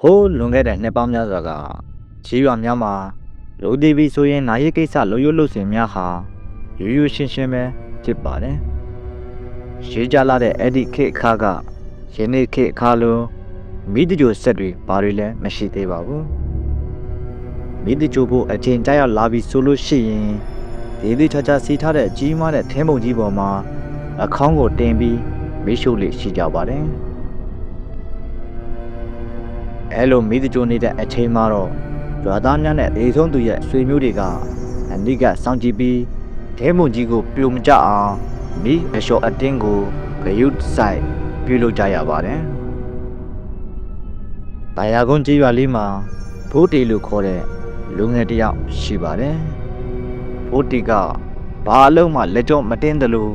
ဟိုးလွန်ခဲ့တဲ့နှစ်ပေါင်းများစွာကခြေရွာများမှာလူတီဗီဆိုရင်နိုင်ရေးကိစ္စလုံရုပ်လို့စင်များဟာရိုးရိုးရှင်းရှင်းပဲဖြစ်ပါတယ်။ရှေးကြလာတဲ့အဲ့ဒီခေတ်အခါကယနေ့ခေတ်အခါလိုမိတကြိုဆက်တွေဘာတွေလည်းမရှိသေးပါဘူး။မိတကြိုဖို့အချိန်ကြာရောက်လာပြီဆိုလို့ရှိရင်ဒေသချာချာစီထားတဲ့ကြီးမားတဲ့ထဲမုံကြီးပေါ်မှာအခေါင်းကိုတင်ပြီးမိရှုလေးရှိကြပါတယ်။အဲလိုမိတကြိုနေတဲ့အချိန်မှာတော့ရွာသားများနဲ့အေဆုံးသူရဲ့ဆွေမျိုးတွေကအနိကစောင့်ကြည့်ပြီးဒဲမုံကြီးကိုပြုံမကြအောင်မိအလျှော်အတင်းကိုဂယုဆိုင်ပြုလုပ်ကြရပါတယ်။တာယာကုန်းကြီးရွာလေးမှာဘိုးတီလို့ခေါ်တဲ့လူငယ်တစ်ယောက်ရှိပါတယ်။ဘိုးတီကဘာအလုံးမှလက်ကြောမတင်းတယ်လို့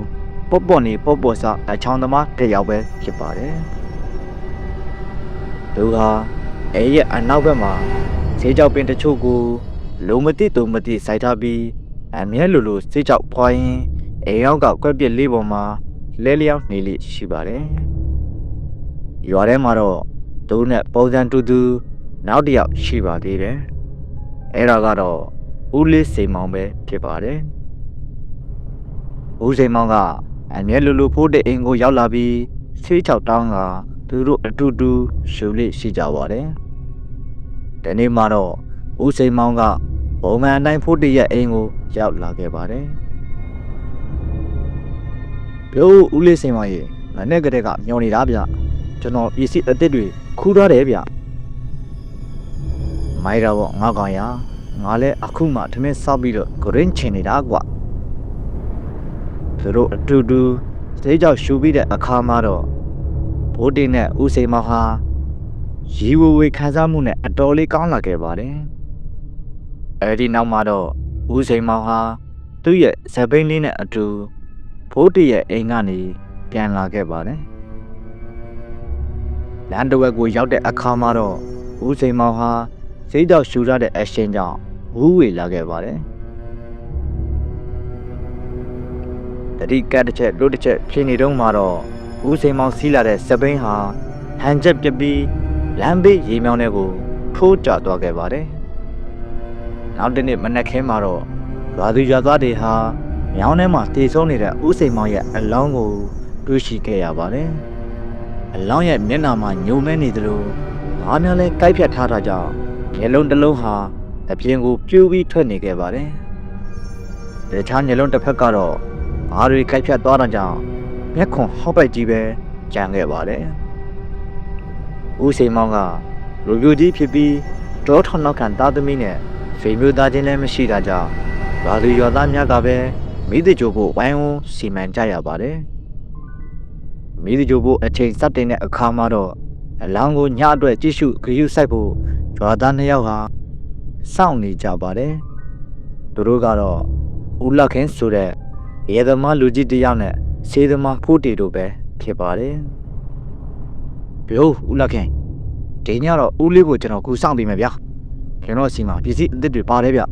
ပေါ့ပေါ့နေပေါ့ပေါ့စားအချောင်းသမားတစ်ယောက်ပဲဖြစ်ပါတယ်။သူကအဲ့ရဲ့အနောက်ဘက်မှာဆေးကြောက်ပင်တချို့ကိုလုံမတိတုံမတိစိုက်ထားပြီးအမြဲလိုဆေးကြောက်ဖွာရင်အိမ်ရောက်ကကွက်ပြက်လေးပေါ်မှာလဲလျောင်းနေလိရှိပါတယ်။ရွာထဲမှာတော့သူနဲ့ပုံစံတူတူနောက်တစ်ယောက်ရှိပါသေးတယ်။အဲ့ဒါကတော့ဦးလေးစိန်မောင်ပဲဖြစ်ပါတယ်။ဦးစိန်မောင်ကအမြဲလိုဖိုးတဲ့အိမ်ကိုရောက်လာပြီးဆေးချောက်တောင်းကသူတို့အတူတူရှုပ်လိရှိကြပါတယ်။ဒီနေ့မှာတော့ဦးစိန်မောင်ကပုံမှန်အတိုင်းဖိုးတရဲ့အိမ်ကိုရောက်လာခဲ့ပါတယ်။ပြောဦးလေးစိန်မောင်ရေမနေ့ကတည်းကမျောနေတာဗျ။ကျွန်တော်ပစ္စည်းအသစ်တွေခူးထားတယ်ဗျ။မိုက်တော့ငါကောင်ရငါလည်းအခုမှထမင်းဆောက်ပြီးတော့ဂရင်းချင်နေတာကွ။သူတို့အတူတူစိတ်ကြောက်ရှူပြီးတဲ့အခါမှာတော့ဘိုးတင်းနဲ့ဦးစိန်မောင်ဟာရီဝဝေခံစားမှုနဲ့အတော်လေးကောင်းလာခဲ့ပါတယ်။အဲဒီနောက်မှာတော့ဦးစိန်မောင်ဟာသူ့ရဲ့ဇပိန်လေးနဲ့အတူဘိုးတရဲ့အိမ်ကနေပြန်လာခဲ့ပါတယ်။လမ်းတစ်ဝက်ကိုရောက်တဲ့အခါမှာတော့ဦးစိန်မောင်ဟာစိတ်ကြောက်ရှူရတဲ့အရှင်ကြောင့်ဝူးဝေလာခဲ့ပါတယ်။တတိကတ်တစ်ချက်တို့တစ်ချက်ဖြစ်နေတော့မှတော့ဦးစိန်မောင်စီးလာတဲ့ဇပိန်ဟာဟန်ချက်ပြပြီးလမ်းဘေးရေမြောင်းတဲ့ကိုထိုးကျသွားခဲ့ပါတယ်။နောက်တစ်နေ့မနက်ခင်းမှာတော့ရွာသူရွာသားတွေဟာမြောင်းထဲမှာတည်ဆုံးနေတဲ့ဦးစိန်မောင်ရဲ့အလောင်းကိုတွေ့ရှိခဲ့ရပါတယ်။အလောင်းရဲ့မျက်နှာမှာညိုမဲနေသလိုငါးများလဲကိုက်ဖြတ်ထားတာကြောင့်မျက်လုံးတစ်လုံးဟာအပြင်ကိုပြူးပြီးထွက်နေခဲ့ပါတယ်။တခြားမျက်လုံးတစ်ဖက်ကတော့ငါးတွေကိုက်ဖြတ်သွားတာကြောင့်မျက်ခွန်ဟောက်ပိုက်ကြီးပဲကျန်ခဲ့ပါတယ်။ဦးစိန်မောင်ကလူပြူကြီးဖြစ်ပြီးတောထောင်နောက်ခံသားသမီးနဲ့ဖေမျိုးသားချင်းလည်းမရှိတာကြောင့်ရွာသူရွာသားများကပဲမိသကြိုဖို့ဝိုင်းဝန်းစီမံကြရပါတယ်။မိသကြိုဖို့အချိန်စတင်တဲ့အခါမှာတော့အလောင်းကိုညအတွက်ကြည့်ရှုဂရုစိုက်ဖို့ရွာသားနှစ်ယောက်ဟာစောင့်နေကြပါတယ်။သူတို့ကတော့ဦးလက်ခင်းဆိုတဲ့ရဲသမားလူကြီးတစ်ယောက်နဲ့ဆေးသမားဖိုးတီတို့ပဲဖြစ်ပါတယ်။ပြောဦးလက်ခင်းဒီညတော့ဦးလေးကိုကျွန်တော်ကူစောင့်ပေးမယ်ဗျာကျွန်တော်စီမှာပစ္စည်းအသစ်တွေပါတယ်ဗျ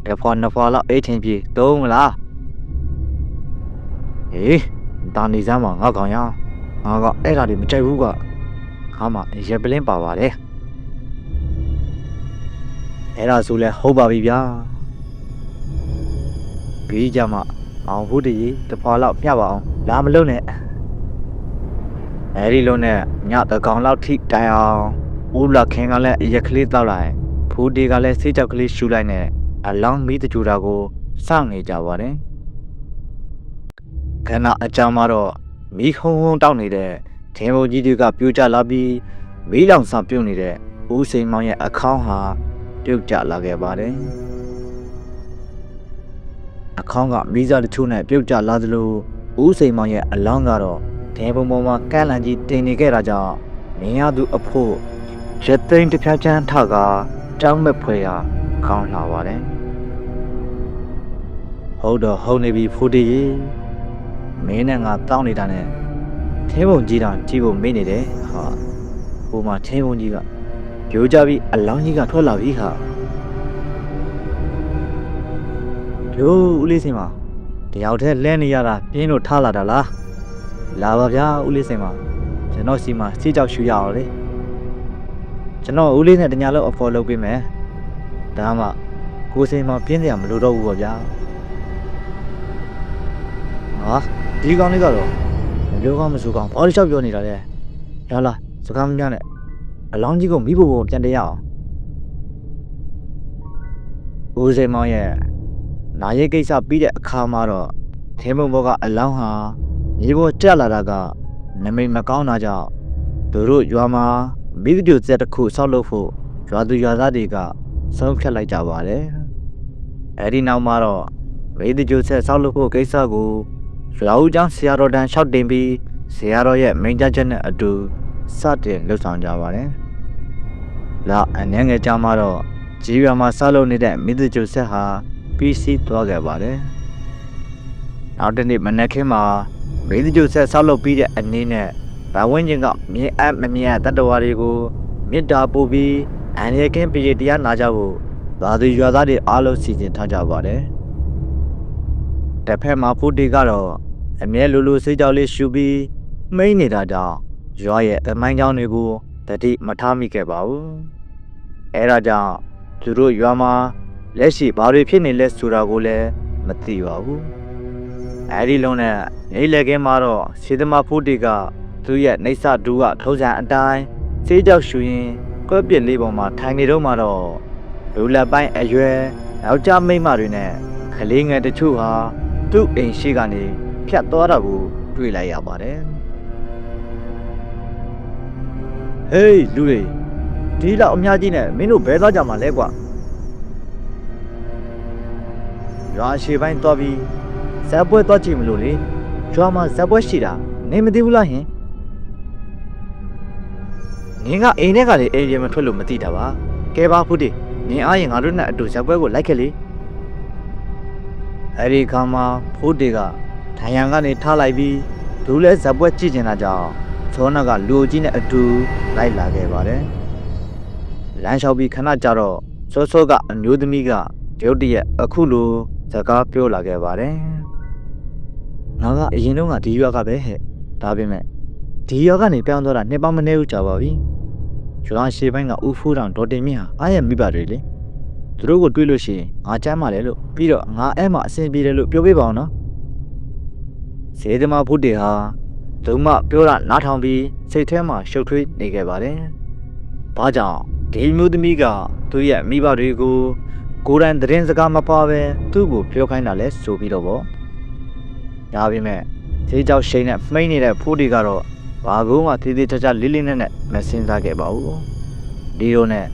တစ်ဖွာနှစ်ဖွာလောက်အိတ်ထင်ပြေသုံးမလားဟေးတာနေစမ်းမှာငါကောင်ရငါကအဲ့ဒါတွေမကြိုက်ဘူးကခါမှရက်ပလင်းပါပါတယ်အဲ့ဒါဆိုလဲဟုတ်ပါပြီဗျာပြီးကြမှာအောင်ဟုတ်တည်းတစ်ဖွာလောက်မျှပါအောင်လာမလုံးနဲ့အဲဒီလုံးနဲ့ညတကောင်လောက်ထိတိုင်အောင်ဦးလခင်ကလည်းရက်ကလေးတောက်လိုက်ဖူးတီကလည်းဆေးကြောက်ကလေးရှူလိုက်နဲ့အလောင်းမီးတကြူတာကိုစောင့်နေကြပါတယ်ခဏအကြာမှာတော့မီးဟုံဟုံတောက်နေတဲ့ထင်းဘုံကြီးတွေကပြိုကျလာပြီးမီးလောင်စာပြုတ်နေတဲ့ဦးစိန်မောင်ရဲ့အခေါင်းဟာပြုတ်ကျလာခဲ့ပါတယ်အခေါင်းကမီးစားတချို့နဲ့ပြုတ်ကျလာသလိုဦးစိန်မောင်ရဲ့အလောင်းကတော့ဒဲဘုံပေါ်မှာကန့်လန့်ကြီးတင်နေခဲ့တာကြောင့်မြင်ရသူအဖို့ရသိန်းတစ်ဖြားချမ်းထကတောင်းမဲ့ဖွယ်ရာခေါင်းလာပါတယ်ဟုတ်တော့ဟုတ်နေပြီဖိုးတီမင်းနဲ့ငါတောင်းနေတာနဲ့ထင်းပုံကြီးတောင်ကြည့်ဖို့မေ့နေတယ်ဟာဟိုမှာထင်းပုံကြီးကပြိုးကြပြီးအလောင်းကြီးကထွက်လာပြီဟာပြိုးဦးလေးစင်ပါတယောက်တည်းလဲနေရတာပြင်းလို့ထားလာတာလားလာပါဗျာဦးလေးစင်ပါကျွန်တော်စီမှာဆေးကြောက်ရှူရအောင်လေ ကျွန်တော်ဦးလေးနဲ့တညာလောက်အဖော်လုပ်ပေးမယ်ဒါမှကိုစိန်မောင်ပြင်းစရာမလိုတော့ဘူးပေါ့ဗျာဟာဒီကောင်လေးကတော့မပြောကောင်းမဆိုကောင်းဘာလို့လျှောက်ပြောနေတာလဲရလားစကားမများနဲ့အလောင်းကြီးကိုမိဖို့ပြန်တရအောင်ဦးစိန်မောင်ရဲ့နာရီကိစ္စပြီးတဲ့အခါမှာတော့ထင်းမုံဘောကအလောင်းဟာမြေပေါ်တက်လာတာကနမိတ်မကောင်းတာကြောင့်သူတို့ရွာမှာမိသတူဆက်တစ်ခုဆောက်လုပ်ဖို့ရွာသူရွာသားတွေကဆုံးဖြတ်လိုက်ကြပါတယ်အဲဒီနောက်မှာတော့မိသတူဆက်ဆောက်လုပ်ဖို့ကိစ္စကိုရွာဦးကျောင်းဆရာတော်တန်းလျှောက်တင်ပြီးဆရာတော်ရဲ့မိန့်ကြားချက်နဲ့အတူစတင်လှုပ်ဆောင်ကြပါတယ်လာအနေငယ်ကြမှာတော့ကြီးရွာမှာဆောက်လုပ်နေတဲ့မိသတူဆက်ဟာပြီးစီးသွားခဲ့ပါတယ်နောက်တစ်နေ့မနက်ခင်းမှာမိသတူဆက်ဆောက်လုပ်ပြီးတဲ့အနေနဲ့ဗဝင်းချင်းကမြေအပ်မမြတ်တတ္တဝါတွေကိုမေတ္တာပို့ပြီးအန္တရာယ်ကင်းပြည်တရားနာကြဖို့သာသူရွာသားတွေအားလုံးစီစဉ်ထားကြပါတယ်တစ်ဖက်မှာဖူတီကတော့အမြဲလူလူစိတ်ကြောက်လေးရှူပြီးမိန်နေတာကြောင့်ရွာရဲ့အမိုင်းကြောင်းတွေကိုတတိမထားမိခဲ့ပါဘူးအဲဒါကြောင့်သူတို့ရွာမှာလက်ရှိဘာတွေဖြစ်နေလဲဆိုတာကိုလည်းမသိပါဘူးအဲဒီလုံးနဲ့နေလေကင်းမှာတော့စေတမဖူတီကသူရဲ့နှိစ္စဒူးကထုံးစံအတိုင်းစေးကြောက်ရှူရင်ကွက်ပြစ်လေးပေါ်မှာထိုင်နေတော့မှတော့လူလက်ပိုင်းအရွယ်ယောက်ျားမိန်းမတွေနဲ့ကလေးငယ်တချို့ဟာသူ့အိမ်ရှိကနေဖြတ်သွားတာကိုတွေ့လိုက်ရပါတယ်ဟေးလူတွေဒီလောက်အများကြီးနဲ့မင်းတို့ဘဲသွားကြမှာလဲကွာရွာရှိပိုင်းသွားပြီးဇက်ပွဲသွားကြည့်မလို့လေရွာမှာဇက်ပွဲရှိတာနေမသိဘူးလားဟင်နင်ကအိမ်ထဲကလေအိမ်ရမထွက်လို့မသိတာပါကဲပါဖူတီနင်အားရင်ငါတို့နဲ့အတူဇက်ပွဲကိုလိုက်ခဲ့လေအဲ့ဒီခါမှာဖူတီကထိုင်ရန်ကနေထားလိုက်ပြီးဒူးလဲဇက်ပွဲကြည့်နေတာကြောင့်သောနာကလူကြီးနဲ့အတူလိုက်လာခဲ့ပါတယ်လမ်းလျှောက်ပြီးခဏကြာတော့စောစောကအမျိုးသမီးကရုတ်တရက်အခုလိုစကားပြောလာခဲ့ပါတယ်ငါကအရင်တုန်းကဒီရွာကပဲဟဲ့ဒါပေမဲ့ဒီရွာကနေပြောင်းသွားတာနှစ်ပေါင်းမနည်းဘူးကြာပါပြီရွာရှေ့ပိုင်းကဦးဖိုးတောင်ဒေါ်တင်မြင့်ဟာအားရမိပါတယ်လေသူတို့ကိုတွေ့လို့ရှိရင်ငါကြမ်းပါလေလို့ပြီးတော့ငါအဲ့မှာအဆင်ပြေတယ်လို့ပြောပေးပါအောင်နော်စေတမဖုတ်တေဟာဒုံမပြောတာနားထောင်ပြီးစိတ်ထဲမှာရှုပ်ထွေးနေခဲ့ပါတယ်ဘာကြောင့်ဒီမျိုးသမီးကသူ့ရဲ့မိဘတွေကိုကိုယ်တိုင်သတင်းစကားမပါပဲသူ့ကိုပြောခိုင်းတာလဲဆိုပြီးတော့ဗောဒါပေမဲ့ဈေးကြောက်ရှိန်နဲ့မှိန်နေတဲ့ဖိုးတီကတော့ဘာကုန်းကသေးသေးချာချာလေးလေးနက်နက်မစင်စားခဲ့ပါဘူးဒီလိုနဲ့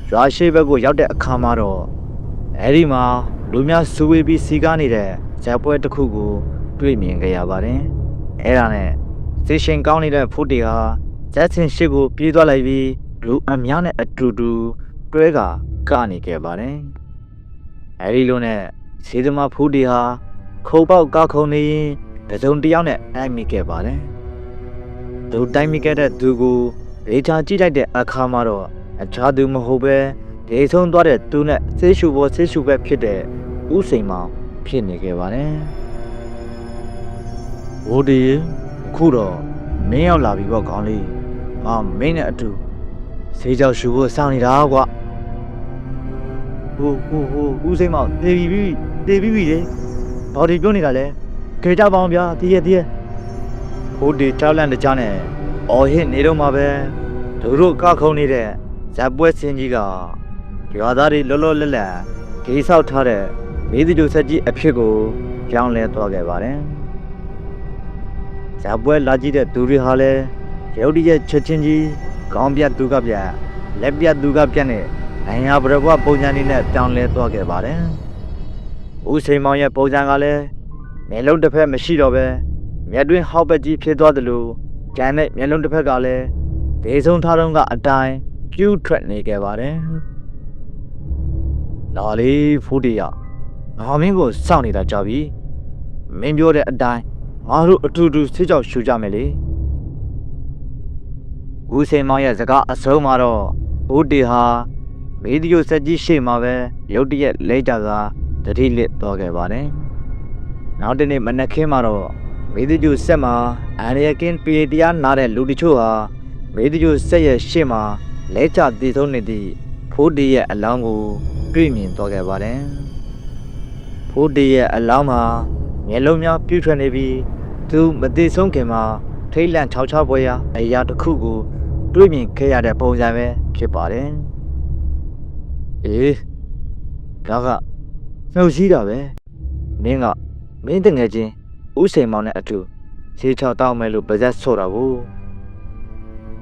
ရွာရှိဘက်ကိုရောက်တဲ့အခါမှာတော့အဲဒီမှာလူများစူဝေးပြီးစီကားနေတဲ့ဇက်ပွဲတစ်ခုကိုတွေ့မြင်ခဲ့ရပါတယ်အဲ့ဒါနဲ့စေရှင်ကောင်းနေတဲ့ဖိုးတီဟာဇက်စင်ရှိကိုပြေးသွားလိုက်ပြီးလူအများနဲ့အတူတူတွဲကနေခဲ့ပါတယ်အဲဒီလိုနဲ့စေသမားဖိုးတီဟာခုံပေါက်ကောက်ခုံနေရင်တစုံတစ်ယောက်နဲ့တိုက်မိခဲ့ပါတယ်သူတိုက်မိခဲ့တဲ့သူကိုဒေချာကြည့်လိုက်တဲ့အခါမှာတော့အခြားသူမဟုတ်ပဲဒေဆုံးသွားတဲ့သူနဲ့ဆေးရှူပေါ်ဆေးရှူပဲဖြစ်တဲ့ဦးစိန်မောင်ဖြစ်နေခဲ့ပါတယ်ဘိုးဒီခုတော့မင်းရောက်လာပြီပေါ့ကောင်းလေးငါမင်းနဲ့အတူဆေးကြောက်ရှူဖို့စောင့်နေတာကွာဟိုဦးစိန်မောင်တေးပြီးလေဘာဒီပြောနေတာလဲခေကြပါအောင်ဗျာတည်ရဟိုဒီတောက်လန့်တကြားနဲ့အော်ဟစ်နေတော့မှာပဲသူတို့ကခုံနေတဲ့ဇက်ပွဲစင်းကြီးကရွာသားတွေလောလောလတ်လတ်ဂေးဆောက်ထားတဲ့မေးသူတို့ဆက်ကြီးအဖြစ်ကိုကြောင်းလဲသွားခဲ့ပါတယ်ဇက်ပွဲလာကြည့်တဲ့သူတွေဟာလည်းရုတ်တရက်ချက်ချင်းကြီးခေါင်းပြတ်သူကပြတ်လက်ပြတ်သူကပြတ်နဲ့နိုင်ငံဘရဘပုံစံလေးနဲ့ပြောင်းလဲသွားခဲ့ပါတယ်ဦးစိန်မောင်ရဲ့ပုံစံကလည်းမျက်လုံးတစ်ဖက်မရှိတော့ပဲမျက်တွင်းဟောက်ပက်ကြီးဖြစ်သွားတယ်လို့ကျန်တဲ့မျက်လုံးတစ်ဖက်ကလည်းဒေဆုံးထားတော့ကအတိုင်းကျူးထွက်နေခဲ့ပါတယ်လာလေဖိုးတီရငါမင်းကိုစောင့်နေတာကြပြီမင်းပြောတဲ့အတိုင်းငါတို့အတူတူဆေးကြောက်ရှူကြမယ်လေဦးစိန်မောင်ရဲ့စကားအဆုံးမှာတော့ဖိုးတီဟာမီဒီယိုဆက်ကြီးရှေ့မှာပဲရုတ်တရက်လဲကြကတတိလစ်သွားခဲ့ပါတယ်နောက်တနေ့မနက်ခင်းမှာတော့မေဒီကျူဆက်မှာအန်ရကင်းပီတရားနာတဲ့လူတချို့ဟာမေဒီကျူဆက်ရဲ့ရှေ့မှာ လဲကျတည်ဆုံးနေသည့်ဖိုးတီရဲ့အလောင်းကိုတွေ့မြင်သွားခဲ့ပါတယ်။ဖိုးတီရဲ့အလောင်းမှာမျက်လုံးများပြည့်ထွက်နေပြီးသူမတည်ဆုံးခင်မှာထိတ်လန့်ချောက်ချပွဲရာအရာတစ်ခုကိုတွေ့မြင်ခဲ့ရတဲ့ပုံစံပဲဖြစ်ပါတယ်။အေးဒါကနှုတ်ရှိတာပဲ။မင်းတငယ်ချင်းဦးစိန်မောင်နဲ့အတူဈေးချောက်တောင်းမယ်လို့ပါဇက်ဆော့တာကို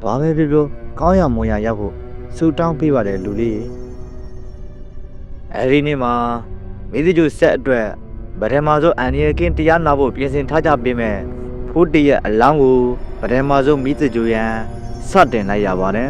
ဘာပဲပြောပြောကောင်းရမွန်ရရောက်ဖို့စူတောင်းပေးပါတယ်လူလေးအဲဒီနေ့မှာမိသကျူဆက်အတွက်ဗဒမာဆိုအန်ရီကင်းတရားနာဖို့ပြင်ဆင်ထားကြပေးမယ်ဖိုးတီရဲ့အလောင်းကိုဗဒမာဆိုမိသကျူရန်စတင်လိုက်ရပါတယ်